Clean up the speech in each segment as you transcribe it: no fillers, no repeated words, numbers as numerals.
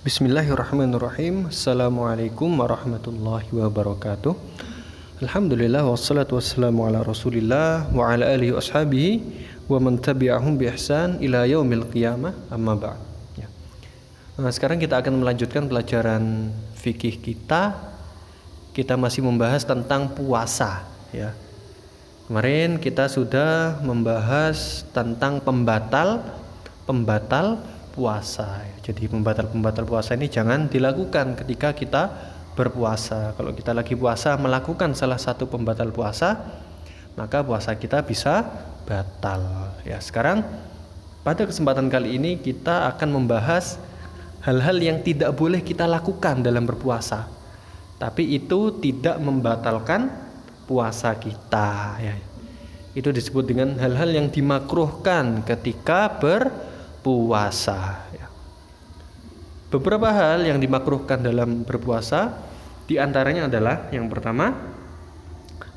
Bismillahirrahmanirrahim. Assalamualaikum warahmatullahi wabarakatuh. Alhamdulillah wassalatu wassalamu ala Rasulillah wa ala alihi wa ashabihi wa man tabi'ahum bi ihsan ila yaumil qiyamah. Amma ba'd. Ya. Nah, sekarang kita akan melanjutkan pelajaran fikih kita. Kita masih membahas tentang puasa, ya. Kemarin kita sudah membahas tentang pembatal puasa. Jadi pembatal puasa ini jangan dilakukan ketika kita berpuasa. Kalau kita lagi puasa melakukan salah satu pembatal puasa, maka puasa kita bisa batal. Ya, sekarang pada kesempatan kali ini kita akan membahas hal-hal yang tidak boleh kita lakukan dalam berpuasa. Tapi itu tidak membatalkan puasa kita, ya. Itu disebut dengan hal-hal yang dimakruhkan ketika berpuasa, ya. Beberapa hal yang dimakruhkan dalam berpuasa diantaranya adalah yang pertama,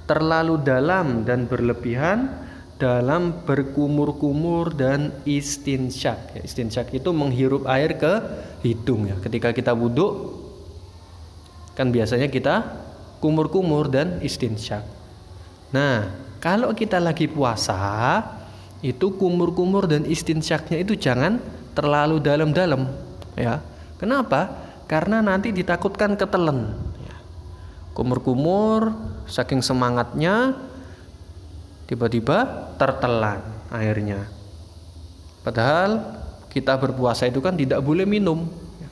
terlalu dalam dan berlebihan dalam berkumur-kumur dan istinsyak. Istinsyak itu menghirup air ke hidung, ya. Ketika kita wudhu kan biasanya kita kumur-kumur dan istinsyak. Nah, kalau kita lagi puasa, itu kumur-kumur dan istinsyaknya itu jangan terlalu dalam-dalam, ya. Kenapa? Karena nanti ditakutkan ketelen, ya. Kumur-kumur saking semangatnya tiba-tiba tertelan airnya. Padahal kita berpuasa itu kan tidak boleh minum.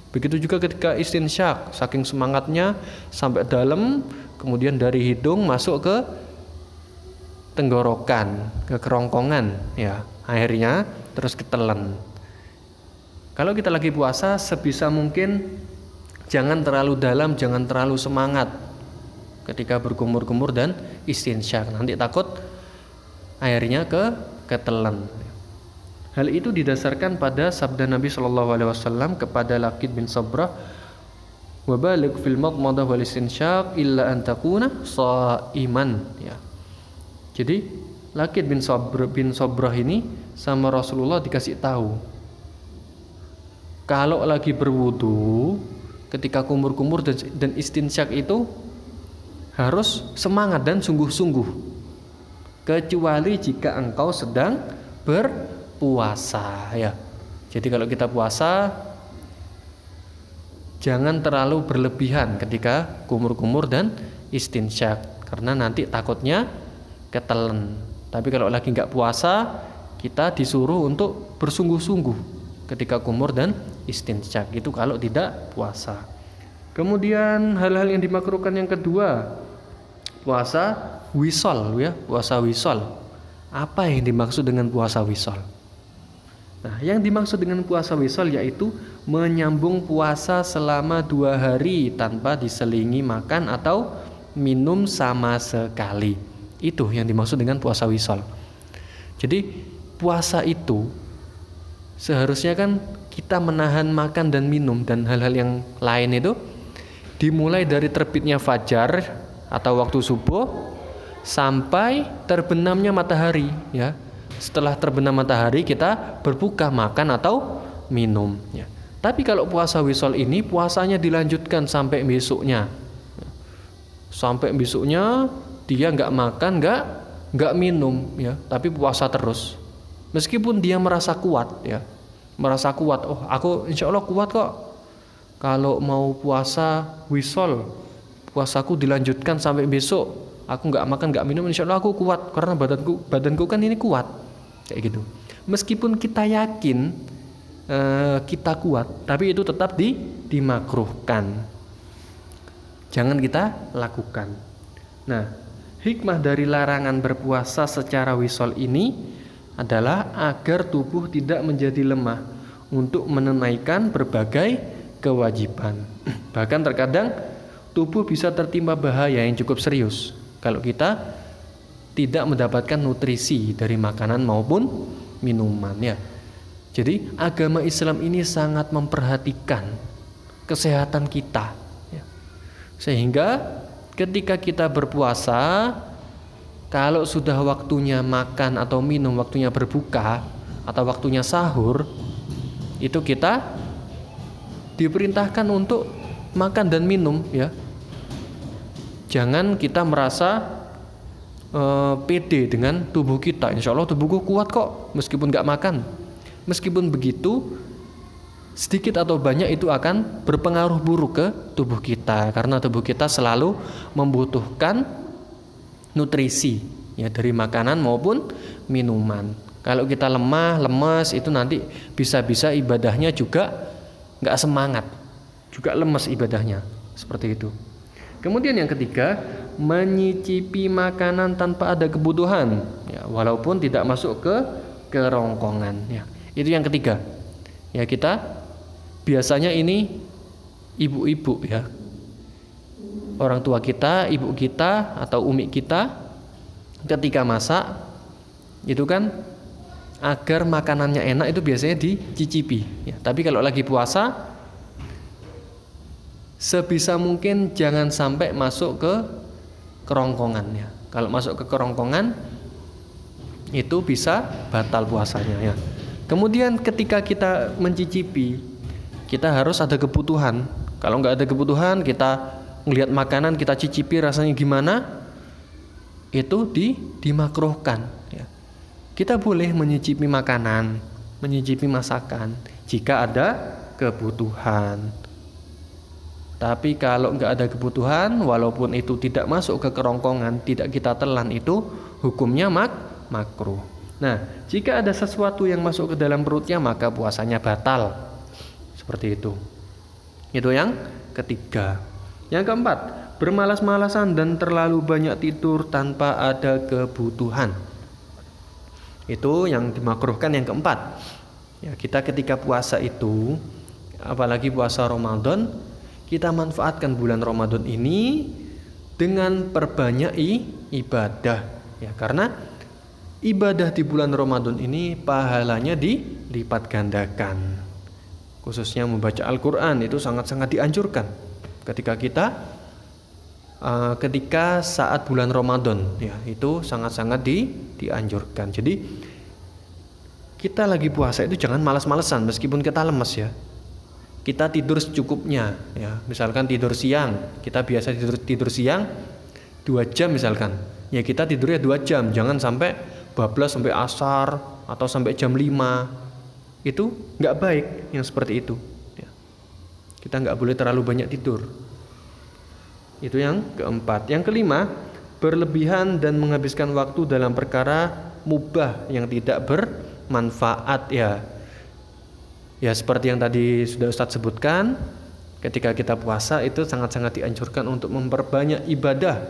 Begitu juga ketika istinsyak, saking semangatnya sampai dalam, kemudian dari hidung masuk ke tenggorokan, ke kerongkongan, ya, akhirnya terus ketelen. Kalau kita lagi puasa, sebisa mungkin jangan terlalu dalam, jangan terlalu semangat ketika berkumur-kumur dan istinsyak. Nanti takut airnya ketelen. Hal itu didasarkan pada sabda Nabi SAW kepada Laqid bin Sabrah, wa baligh fil madmadah wal istinsyak illa an takuna shaiman, ya. Jadi Laqid bin Sabrah ini sama Rasulullah dikasih tahu, kalau lagi berwudu ketika kumur-kumur dan istinsyak itu harus semangat dan sungguh-sungguh, kecuali jika engkau sedang berpuasa, ya. Jadi kalau kita puasa jangan terlalu berlebihan ketika kumur-kumur dan istinsyak, karena nanti takutnya ketelen. Tapi kalau lagi nggak puasa, kita disuruh untuk bersungguh-sungguh ketika kumur dan istinsyak, itu kalau tidak puasa. Kemudian hal-hal yang dimakruhkan yang kedua, puasa wisol, ya, puasa wisol. Apa yang dimaksud dengan puasa wisol? Nah, yang dimaksud dengan puasa wisol yaitu menyambung puasa selama 2 hari tanpa diselingi makan atau minum sama sekali. Itu yang dimaksud dengan puasa wisol. Jadi puasa itu seharusnya kan kita menahan makan dan minum dan hal-hal yang lain itu dimulai dari terbitnya fajar atau waktu subuh sampai terbenamnya matahari, ya. Setelah terbenam matahari kita berbuka makan atau minum, ya. Tapi kalau puasa wisol ini puasanya dilanjutkan sampai besoknya. Sampai besoknya dia nggak makan, nggak minum, ya, tapi puasa terus. Meskipun dia merasa kuat, ya. Merasa kuat, oh aku insya Allah kuat kok. Kalau mau puasa wisol, puasaku dilanjutkan sampai besok, aku nggak makan nggak minum, insya Allah aku kuat karena badanku kan ini kuat, kayak gitu. Meskipun kita yakin kita kuat, tapi itu tetap dimakruhkan. Jangan kita lakukan. Nah, hikmah dari larangan berpuasa secara wisol ini adalah agar tubuh tidak menjadi lemah untuk menunaikan berbagai kewajiban. Bahkan terkadang tubuh bisa tertimpa bahaya yang cukup serius kalau kita tidak mendapatkan nutrisi dari makanan maupun minuman, ya. Jadi agama Islam ini sangat memperhatikan kesehatan kita, ya. Sehingga ketika kita berpuasa, kalau sudah waktunya makan atau minum, waktunya berbuka atau waktunya sahur, itu kita diperintahkan untuk makan dan minum ya. Jangan kita merasa pede dengan tubuh kita. Insya Allah tubuhku kuat kok meskipun nggak makan. Meskipun begitu, sedikit atau banyak itu akan berpengaruh buruk ke tubuh kita, karena tubuh kita selalu membutuhkan nutrisi ya, dari makanan maupun minuman. Kalau kita lemah, lemes, itu nanti bisa-bisa ibadahnya juga nggak semangat, juga lemes ibadahnya, seperti itu. Kemudian yang ketiga, menyicipi makanan tanpa ada kebutuhan ya, walaupun tidak masuk ke kerongkongan ya. Itu yang ketiga ya. Kita biasanya ini ibu-ibu ya, orang tua kita, ibu kita atau umi kita ketika masak itu kan agar makanannya enak itu biasanya dicicipi ya. Tapi kalau lagi puasa sebisa mungkin jangan sampai masuk ke kerongkongan ya. Kalau masuk ke kerongkongan itu bisa batal puasanya ya. Kemudian ketika kita mencicipi, kita harus ada kebutuhan. Kalau nggak ada kebutuhan, kita ngelihat makanan, kita cicipi rasanya gimana, itu dimakruhkan ya. Kita boleh menyicipi makanan, menyicipi masakan jika ada kebutuhan. Tapi kalau nggak ada kebutuhan, walaupun itu tidak masuk ke kerongkongan, tidak kita telan, itu hukumnya makruh. Nah, jika ada sesuatu yang masuk ke dalam perutnya, maka puasanya batal. Seperti itu. Itu yang ketiga. Yang keempat, bermalas-malasan dan terlalu banyak tidur tanpa ada kebutuhan. Itu yang dimakruhkan yang keempat. Ya, kita ketika puasa itu, apalagi puasa Ramadan, kita manfaatkan bulan Ramadan ini dengan perbanyak ibadah ya, karena ibadah di bulan Ramadan ini pahalanya dilipat gandakan. Khususnya membaca Al-Qur'an itu sangat-sangat dianjurkan ketika saat bulan Ramadan ya, itu sangat-sangat dianjurkan. Jadi kita lagi puasa itu jangan malas-malesan meskipun kita lemes ya. Kita tidur secukupnya ya. Misalkan tidur siang, kita biasa tidur siang 2 jam misalkan. Ya kita tidurnya 2 jam, jangan sampai bablas sampai asar atau sampai jam 5. Itu enggak baik yang seperti itu ya. Kita enggak boleh terlalu banyak tidur. Itu yang keempat. Yang kelima, berlebihan dan menghabiskan waktu dalam perkara mubah yang tidak bermanfaat ya. Ya seperti yang tadi sudah Ustadz sebutkan, ketika kita puasa itu sangat-sangat dianjurkan untuk memperbanyak ibadah,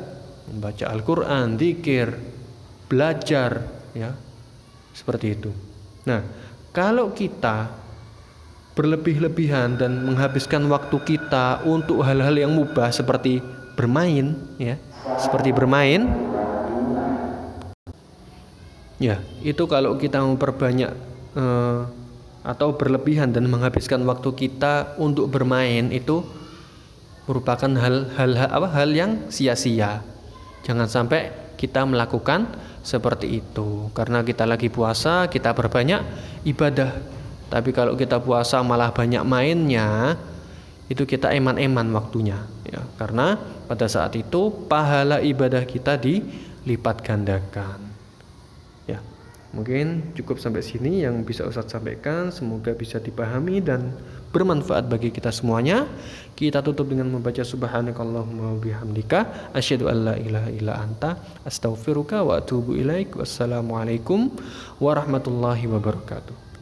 membaca Al-Qur'an, zikir, belajar ya. Seperti itu. Nah, kalau kita berlebih-lebihan dan menghabiskan waktu kita untuk hal-hal yang mubah seperti bermain ya, seperti bermain ya, itu kalau kita memperbanyak atau berlebihan dan menghabiskan waktu kita untuk bermain, itu merupakan hal yang sia-sia. Jangan sampai kita melakukan seperti itu, karena kita lagi puasa, kita berbanyak ibadah. Tapi kalau kita puasa malah banyak mainnya, itu kita eman-eman waktunya ya, karena pada saat itu pahala ibadah kita dilipat gandakan. Ya, mungkin cukup sampai sini yang bisa Ustadz sampaikan. Semoga bisa dipahami dan bermanfaat bagi kita semuanya. Kita tutup dengan membaca subhanakallahumma bihamdika asyhadu an la ilaha illa anta astaghfiruka wa atubu ilaik. Wassalamualaikum warahmatullahi wabarakatuh.